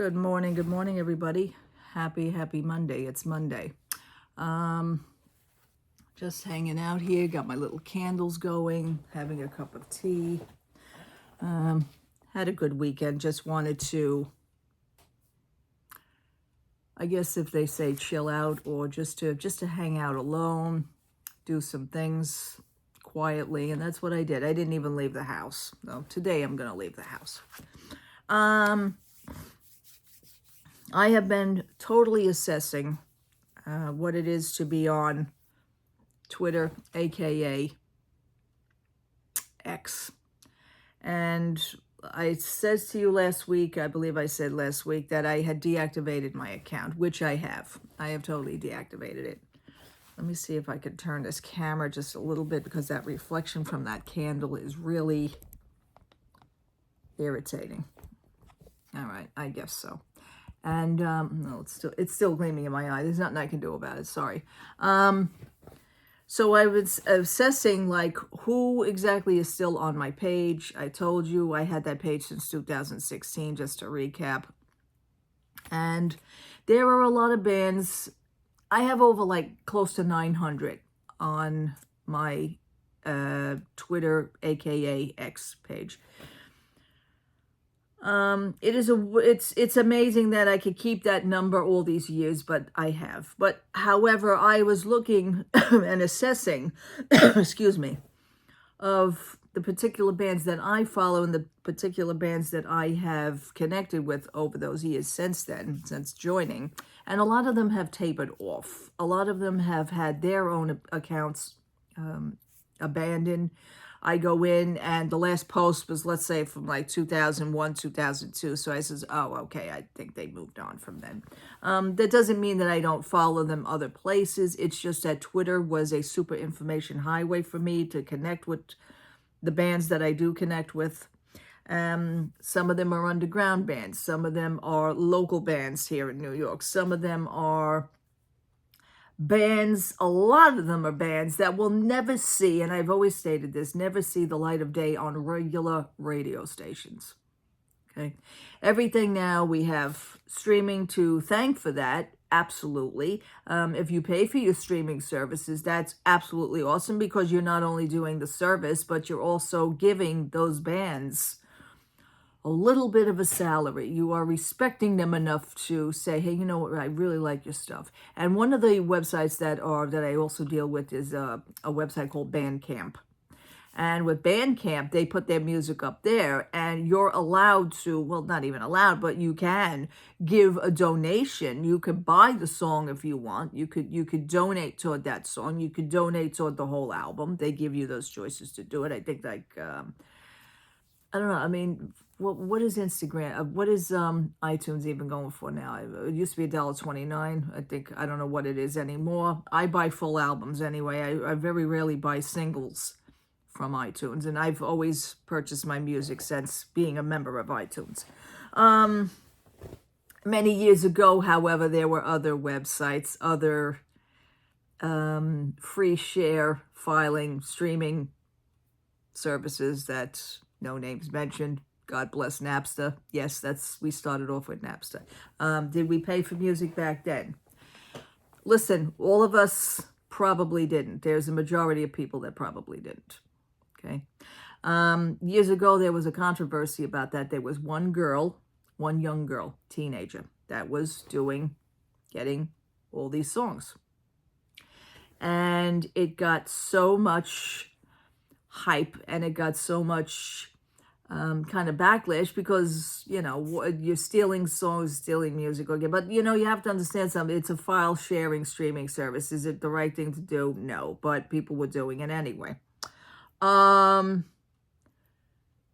Good morning, everybody. Happy Monday. It's Monday. Just hanging out here, got my little candles going, having a cup of tea. Had a good weekend. Just wanted to, I guess if they say chill out, or just to hang out alone, do some things quietly, and that's what I did. I didn't even leave the house. No, today I'm gonna leave the house. I have been totally assessing what it is to be on Twitter, aka X. And I said to you last week, I believe I said last week, that I had deactivated my account, which I have. I have totally deactivated it. Let me see if I could turn this camera just a little bit, because that reflection from that candle is really irritating. All right, I guess so. And no, it's still gleaming in my eye. There's nothing I can do about it. Sorry. So I was assessing like who exactly is still on my page. I told you I had that page since 2016, just to recap. And there are a lot of bands. I have over like close to 900 on my Twitter, aka X page. It's amazing that I could keep that number all these years, but I have. But however, I was looking and assessing, excuse me, of the particular bands that I follow and the particular bands that I have connected with over those years since then, since joining. And a lot of them have tapered off. A lot of them have had their own accounts abandoned. I go in and the last post was, let's say, from like 2001, 2002. So I says, oh, okay, I think they moved on from then. That doesn't mean that I don't follow them other places. It's just that Twitter was a super information highway for me to connect with the bands that I do connect with. Some of them are underground bands. Some of them are local bands here in New York. Some of them are bands, a lot of them are bands that will never see, and I've always stated this, never see the light of day on regular radio stations. Okay. Everything now, we have streaming to thank for that. Absolutely. If you pay for your streaming services, that's absolutely awesome, because you're not only doing the service, but you're also giving those bands a little bit of a salary. You are respecting them enough to say, hey, you know what, I really like your stuff. And one of the websites that I also deal with is a website called Bandcamp. And with Bandcamp, they put their music up there, and you're allowed to, well, not even allowed, but you can give a donation. You could buy the song if you want. You could donate toward that song. You could donate toward the whole album. They give you those choices to do it. I think like, I don't know. I mean, what is Instagram? What is iTunes even going for now? It used to be $1.29. I think, I don't know what it is anymore. I buy full albums anyway. I very rarely buy singles from iTunes, and I've always purchased my music since being a member of iTunes. Many years ago, however, there were other websites, other free share filing, streaming services that no names mentioned. God bless Napster. Yes, we started off with Napster. Did we pay for music back then? Listen, all of us probably didn't. There's a majority of people that probably didn't. Okay. Years ago, there was a controversy about that. There was one young girl, teenager, that was getting all these songs. And it got so much hype, and it got so much kind of backlash, because, you know, you're stealing songs, stealing music. Okay, but, you know, you have to understand something. It's a file sharing streaming service. Is it the right thing to do? No, but people were doing it anyway.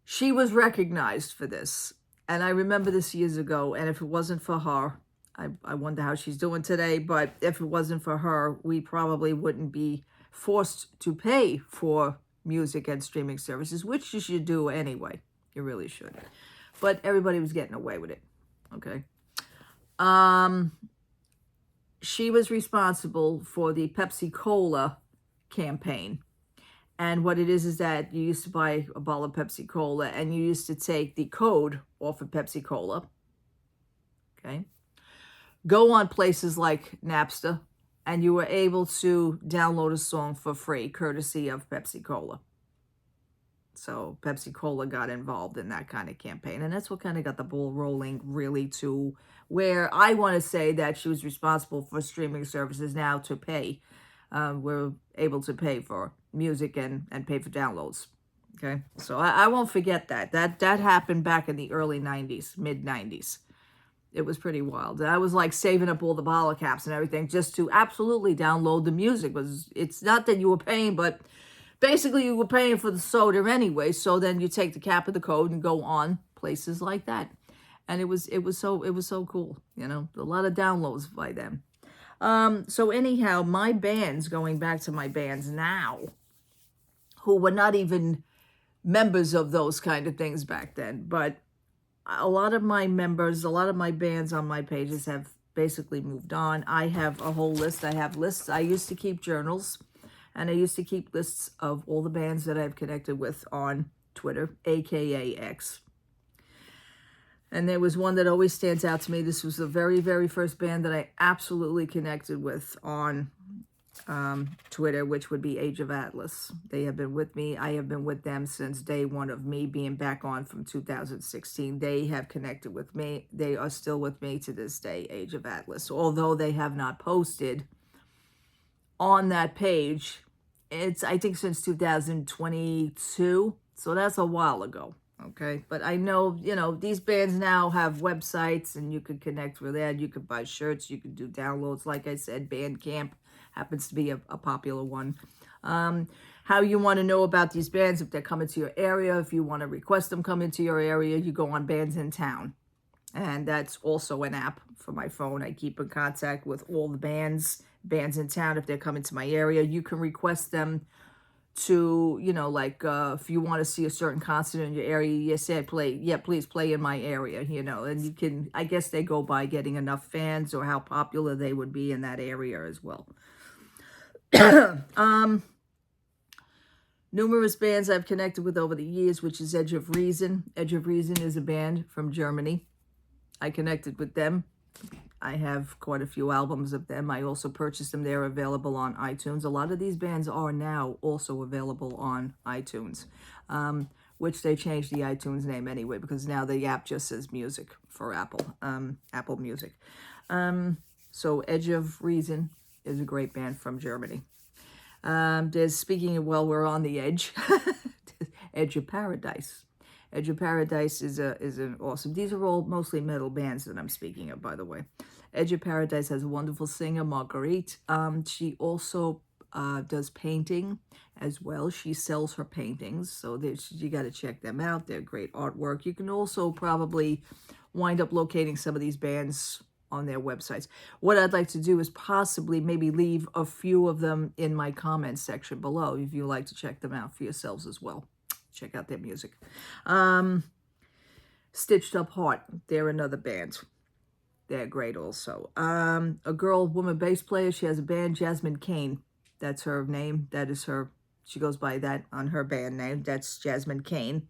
She was recognized for this, and I remember this years ago, and if it wasn't for her, I wonder how she's doing today, but if it wasn't for her, we probably wouldn't be forced to pay for music and streaming services, which you should do anyway. You really should. But everybody was getting away with it. Okay. She was responsible for the Pepsi Cola campaign. And what it is that you used to buy a bottle of Pepsi Cola, and you used to take the code off of Pepsi Cola, okay? Go on places like Napster, and you were able to download a song for free, courtesy of Pepsi Cola. So Pepsi Cola got involved in that kind of campaign. And that's what kind of got the ball rolling, really, to where I want to say that she was responsible for streaming services now to pay. We're able to pay for music and pay for downloads. Okay. So I won't forget that. That happened back in the early 90s, mid 90s. It was pretty wild. I was like saving up all the bottle caps and everything just to absolutely download the music. It's not that you were paying, but basically you were paying for the soda anyway. So then you take the cap of the code and go on places like that. And it was so cool, you know, a lot of downloads by them. So anyhow, my bands, going back to my bands now, who were not even members of those kind of things back then, but a lot of my members, a lot of my bands on my pages have basically moved on. I have a whole list. I have lists. I used to keep journals, and I used to keep lists of all the bands that I've connected with on Twitter, aka X. And there was one that always stands out to me. This was the very, very first band that I absolutely connected with on Twitter, which would be Age of Atlas. They have been with me. I have been with them since day one of me being back on from 2016. They have connected with me. They are still with me to this day, Age of Atlas. Although they have not posted on that page, it's, I think, since 2022. So that's a while ago. Okay. But I know, you know, these bands now have websites and you can connect with that. You can buy shirts. You can do downloads. Like I said, Bandcamp happens to be a popular one. How you want to know about these bands, if they're coming to your area, if you want to request them come into your area, you go on Bands in Town. And that's also an app for my phone. I keep in contact with all the bands in town. If they're coming to my area, you can request them to, you know, like if you want to see a certain concert in your area, you said please play in my area, you know, and you can, I guess they go by getting enough fans or how popular they would be in that area as well. Numerous bands I've connected with over the years, which is Edge of Reason. Edge of Reason is a band from Germany. I connected with them. I have quite a few albums of them. I also purchased them. They're available on iTunes. A lot of these bands are now also available on iTunes, which they changed the iTunes name anyway, because now the app just says music for Apple, Apple Music. So Edge of Reason is a great band from Germany. There's, speaking of, well, we're on the edge, Edge of Paradise. Edge of Paradise is an awesome. These are all mostly metal bands that I'm speaking of, by the way. Edge of Paradise has a wonderful singer, Marguerite. She also does painting as well. She sells her paintings, so you got to check them out. They're great artwork. You can also probably wind up locating some of these bands on their websites. What I'd like to do is possibly maybe leave a few of them in my comments section below if you like to check them out for yourselves as well. Check out their music. Stitched Up Heart, they're another band. They're great also. A woman bass player, she has a band, Jasmine Kane. That's her name. That is her, she goes by that on her band name. That's Jasmine Kane.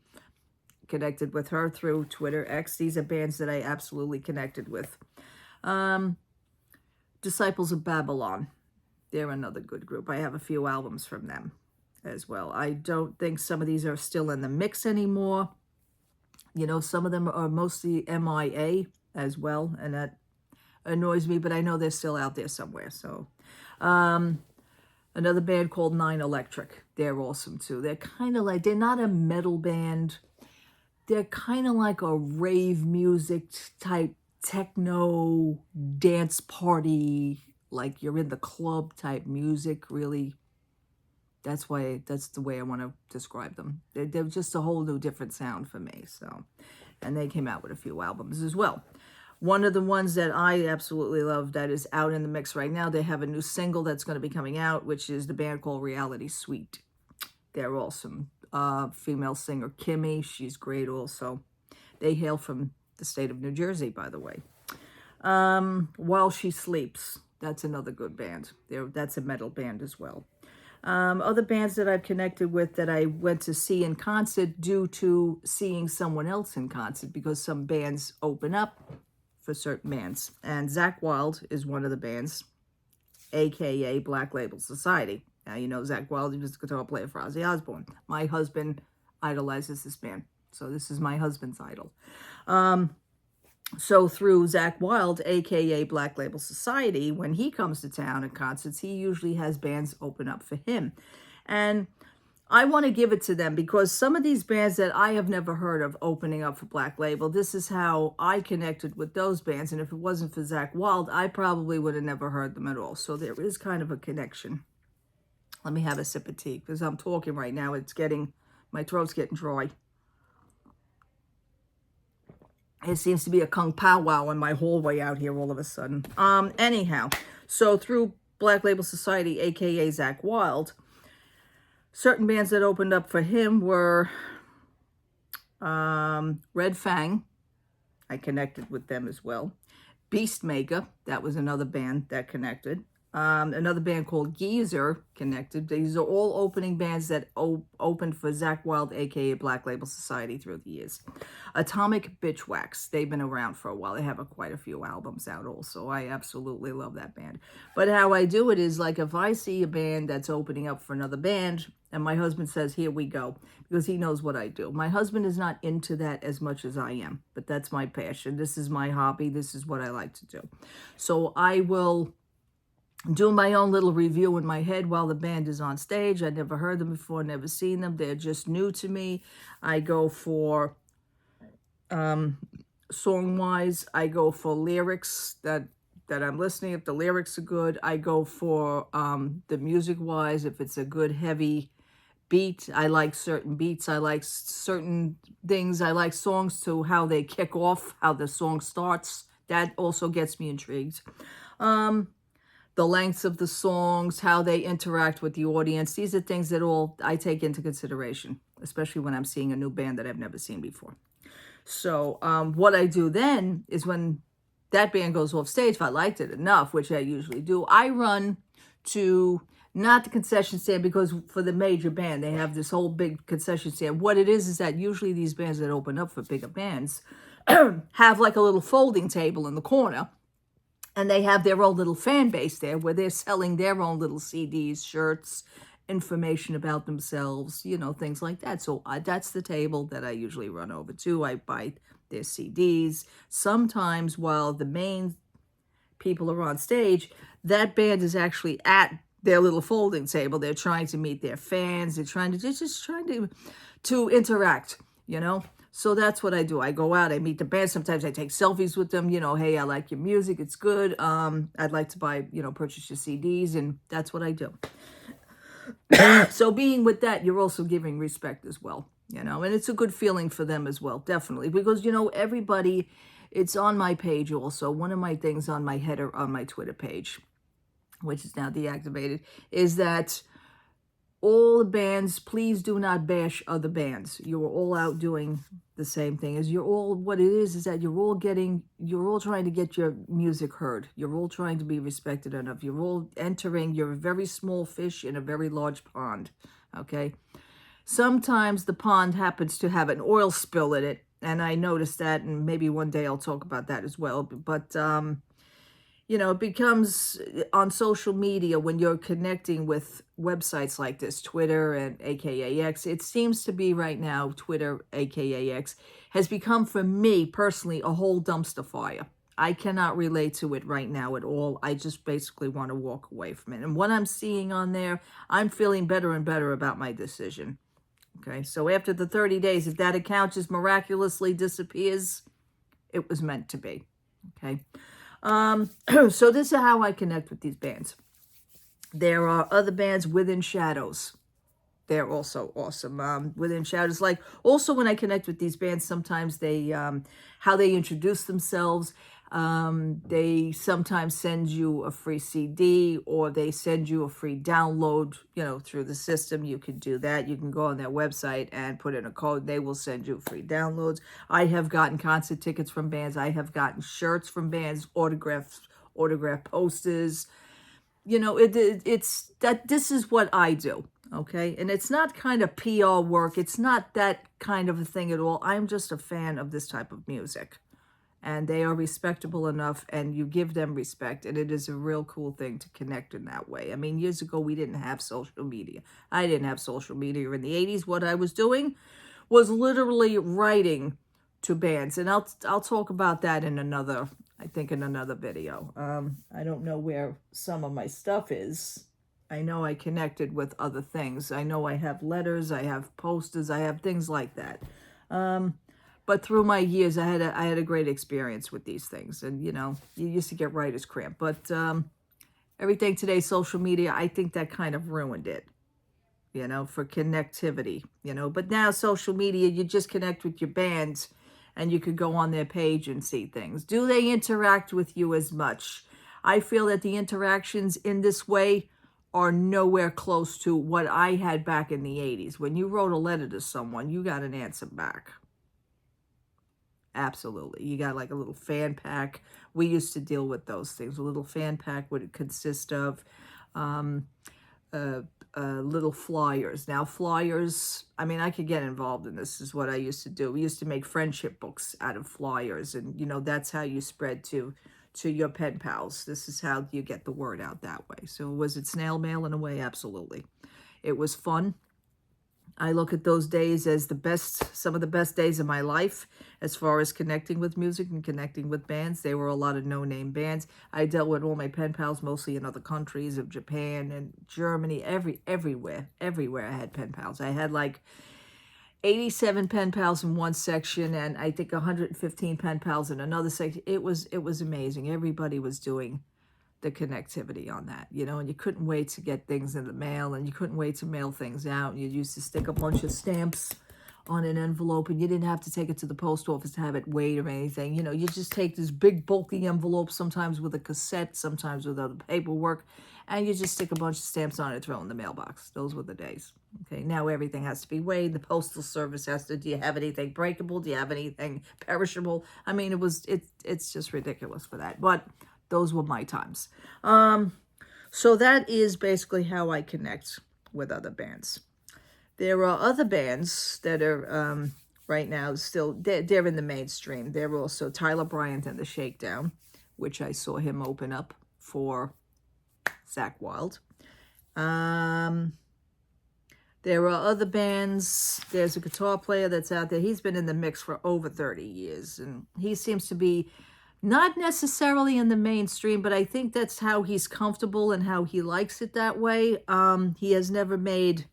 Connected with her through Twitter X. These are bands that I absolutely connected with. Disciples of Babylon. They're another good group. I have a few albums from them as well. I don't think some of these are still in the mix anymore. You know, some of them are mostly MIA as well, and that annoys me, but I know they're still out there somewhere. So, another band called Nine Electric. They're awesome too. They're kind of like, they're not a metal band. They're kind of like a rave music type, techno dance party, like you're in the club type music, really. That's the way I want to describe them. They're just a whole new different sound for me. So, and they came out with a few albums as well. One of the ones that I absolutely love that is out in the mix right now, they have a new single that's going to be coming out, which is the band called Reality Suite. They're awesome. Female singer Kimmy, she's great also. They hail from the state of New Jersey, by the way. While She Sleeps, that's another good band. That's a metal band as well. Other bands that I've connected with that I went to see in concert due to seeing someone else in concert, because some bands open up for certain bands. And Zakk Wylde is one of the bands, aka Black Label Society. Now, you know Zakk Wylde, he was a guitar player for Ozzy Osbourne. My husband idolizes this band. So this is my husband's idol. So through Zakk Wylde, aka Black Label Society, when he comes to town at concerts, he usually has bands open up for him. And I want to give it to them because some of these bands that I have never heard of opening up for Black Label, this is how I connected with those bands. And if it wasn't for Zakk Wylde, I probably would have never heard them at all. So there is kind of a connection. Let me have a sip of tea because I'm talking right now. My throat's getting dry. It seems to be a kung powwow in my hallway out here all of a sudden. Anyhow, so through Black Label Society, aka Zakk Wylde, certain bands that opened up for him were Red Fang. I connected with them as well. Beastmaker, that was another band that connected. Another band called Geezer connected. These are all opening bands that opened for Zakk Wylde, aka Black Label Society, through the years. Atomic Bitchwax, they've been around for a while. They have quite a few albums out also. I absolutely love that band. But how I do it is, like, if I see a band that's opening up for another band and my husband says, here we go, because he knows what I do. My husband is not into that as much as I am, but that's my passion. This is my hobby. This is what I like to do. So I will do my own little review in my head while the band is on stage. I never heard them before, never seen them. They're just new to me. I go for song-wise. I go for lyrics that I'm listening. If the lyrics are good, I go for the music-wise. If it's a good, heavy beat, I like certain beats. I like certain things. I like songs to how they kick off, how the song starts. That also gets me intrigued. The lengths of the songs, how they interact with the audience. These are things that all I take into consideration, especially when I'm seeing a new band that I've never seen before. So what I do then is when that band goes off stage, if I liked it enough, which I usually do, I run to not the concession stand, because for the major band, they have this whole big concession stand. What it is that usually these bands that open up for bigger bands have like a little folding table in the corner. And they have their own little fan base there where they're selling their own little CDs, shirts, information about themselves, you know, things like that. So that's the table that I usually run over to. I buy their CDs. Sometimes while the main people are on stage, that band is actually at their little folding table. They're trying to meet their fans. They're just trying to interact, you know. So that's what I do. I go out, I meet the band. Sometimes I take selfies with them. You know, hey, I like your music. It's good. I'd like to buy, purchase your CDs. And that's what I do. So being with that, you're also giving respect as well, and it's a good feeling for them as well, definitely. Because, everybody, it's on my page also. One of my things on my header on my Twitter page, which is now deactivated, is that all the bands, please do not bash other bands. You are all out doing the same thing. What it is that you're all trying to get your music heard. You're all trying to be respected enough. You're a very small fish in a very large pond, okay? Sometimes the pond happens to have an oil spill in it, and I noticed that, and maybe one day I'll talk about that as well. But, it becomes on social media when you're connecting with websites like this, Twitter and AKA X. It seems to be right now, Twitter, AKA X, has become for me personally a whole dumpster fire. I cannot relate to it right now at all. I just basically want to walk away from it. And what I'm seeing on there, I'm feeling better and better about my decision. Okay, so after the 30 days, if that account just miraculously disappears, it was meant to be. Okay. So this is how I connect with these bands. There are other bands, Within Shadows. They're also awesome. Within Shadows, like also when I connect with these bands, sometimes they, how they introduce themselves. They sometimes send you a free CD or they send you a free download, through the system. You can do that. You can go on their website and put in a code. They will send you free downloads. I have gotten concert tickets from bands. I have gotten shirts from bands, autograph posters. It's that this is what I do. Okay. And it's not kind of PR work. It's not that kind of a thing at all. I'm just a fan of this type of music. and they are respectable enough, and you give them respect, and it is a real cool thing to connect in that way. I mean, years ago, we didn't have social media. I didn't have social media in the 80s. What I was doing was literally writing to bands, and I'll talk about that in another, I think, in another video. I don't know where some of my stuff is. I know I connected with other things. I know I have letters, I have posters, I have things like that. But through my years, I had a great experience with these things, and you know, you used to get writer's cramp. But everything today, social media, I think that kind of ruined it, you know, for connectivity, you know. But now social media, you just connect with your bands and you could go on their page and see things. Do they interact with you as much? I feel that the interactions in this way are nowhere close to what I had back in the 80s. When you wrote a letter to someone, you got an answer back. Absolutely. You got like a little fan pack. We used to deal with those things. A little fan pack would consist of little flyers. Now, flyers, I mean, I could get involved in this. Is what I used to do. We used to make friendship books out of flyers, and you know, that's how you spread to your pen pals. This is how you get the word out that way. So was it snail mail in a way? Absolutely. It was fun. I look at those days as the best, some of the best days of my life as far as connecting with music and connecting with bands. There were a lot of no-name bands. I dealt with all my pen pals mostly in other countries of Japan and Germany, everywhere I had pen pals. I had like 87 pen pals in one section, and I think 115 pen pals in another section. It was amazing. Everybody was doing the connectivity on that, you know, and you couldn't wait to get things in the mail, and you couldn't wait to mail things out. You used to stick a bunch of stamps on an envelope, and you didn't have to take it to the post office to have it weighed or anything. You know, you just take this big bulky envelope, sometimes with a cassette, sometimes with other paperwork, and you just stick a bunch of stamps on it, throw it in the mailbox. Those were the days. Okay, now everything has to be weighed. The postal service has to, do you have anything breakable? Do you have anything perishable? I mean, it's just ridiculous for that. But those were my times. So that is basically how I connect with other bands. There are other bands that are right now still, they're in the mainstream. They're also Tyler Bryant and the Shakedown, which I saw him open up for Zakk Wylde. There are other bands. There's a guitar player that's out there. He's been in the mix for over 30 years, and he seems to be not necessarily in the mainstream, but I think that's how he's comfortable and how he likes it that way. He has never made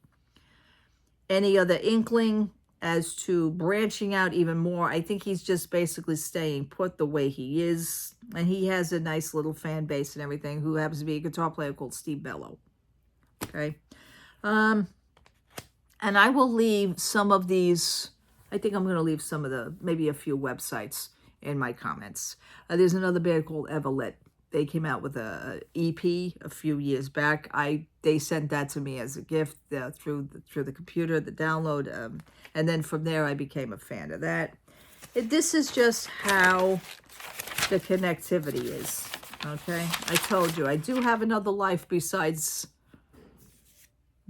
any other inkling as to branching out even more. I think he's just basically staying put the way he is. And he has a nice little fan base and everything, who happens to be a guitar player called Steve Bellow. Okay. And I will leave some of these, I think I'm going to leave some of the, maybe a few websites in my comments. There's another band called Everlit. They came out with a EP a few years back. They sent that to me as a gift through the computer, the download, and then from there I became a fan of that. This is just how the connectivity is. Okay, I told you I do have another life besides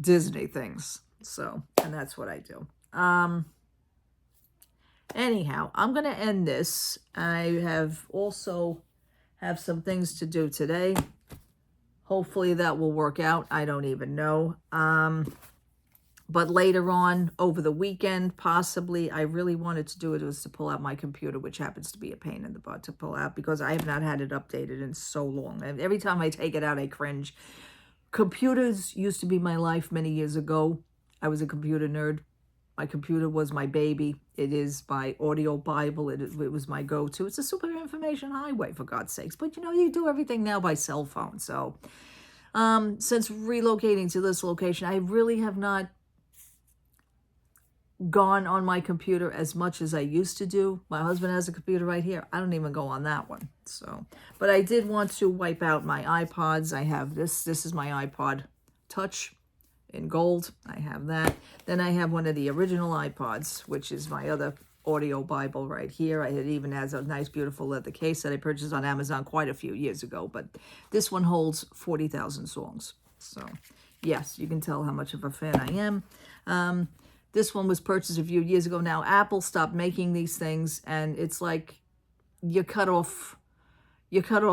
Disney things. So, and that's what I do. Anyhow, I'm going to end this. I have some things to do today. Hopefully that will work out. I don't even know. But later on, over the weekend, possibly, I really wanted to do it, was to pull out my computer, which happens to be a pain in the butt to pull out because I have not had it updated in so long. And every time I take it out, I cringe. Computers used to be my life many years ago. I was a computer nerd. My computer was my baby. It is my audio Bible. It was my go-to. It's a super information highway, for God's sakes. But, you know, you do everything now by cell phone. So, since relocating to this location, I really have not gone on my computer as much as I used to do. My husband has a computer right here. I don't even go on that one. So, but I did want to wipe out my iPods. I have this. This is my iPod Touch in gold. I have that. Then I have one of the original iPods, which is my other audio Bible right here. It even has a nice, beautiful leather case that I purchased on Amazon quite a few years ago. But this one holds 40,000 songs. So, yes, you can tell how much of a fan I am. This one was purchased a few years ago now. Apple stopped making these things, and it's like you cut off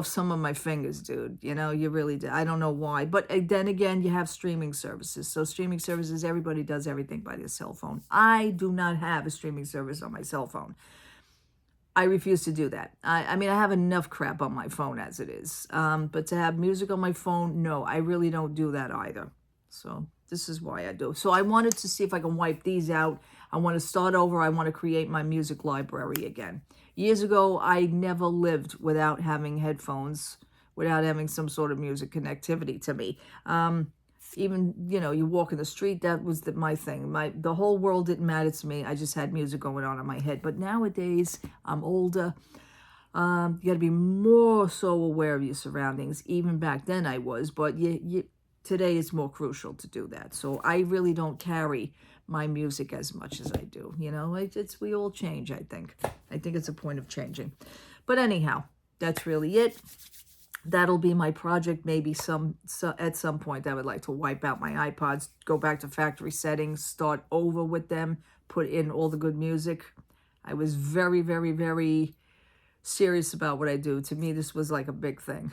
some of my fingers, dude. You know, you really did. I don't know why. But then again, you have streaming services. So streaming services, everybody does everything by their cell phone. I do not have a streaming service on my cell phone. I refuse to do that. I mean, I have enough crap on my phone as it is. But to have music on my phone, no, I really don't do that either. So this is why I do. So I wanted to see if I can wipe these out. I want to start over. I want to create my music library again. Years ago, I never lived without having headphones, without having some sort of music connectivity to me. Even, you know, you walk in the street, that was my thing. The whole world didn't matter to me. I just had music going on in my head. But nowadays, I'm older. You got to be more so aware of your surroundings. Even back then I was, but today it's more crucial to do that. So I really don't carry my music as much as I do. You know, we all change, I think. I think it's a point of changing. But anyhow, that's really it. That'll be my project. Maybe at some point I would like to wipe out my iPods, go back to factory settings, start over with them, put in all the good music. I was very, very, very serious about what I do. To me, this was like a big thing.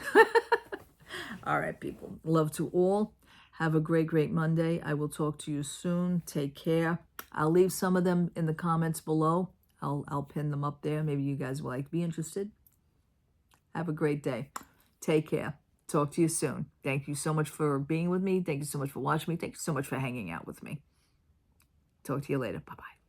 All right, people. Love to all. Have a great, great Monday. I will talk to you soon. Take care. I'll leave some of them in the comments below. I'll pin them up there. Maybe you guys will be interested. Have a great day. Take care. Talk to you soon. Thank you so much for being with me. Thank you so much for watching me. Thank you so much for hanging out with me. Talk to you later. Bye-bye.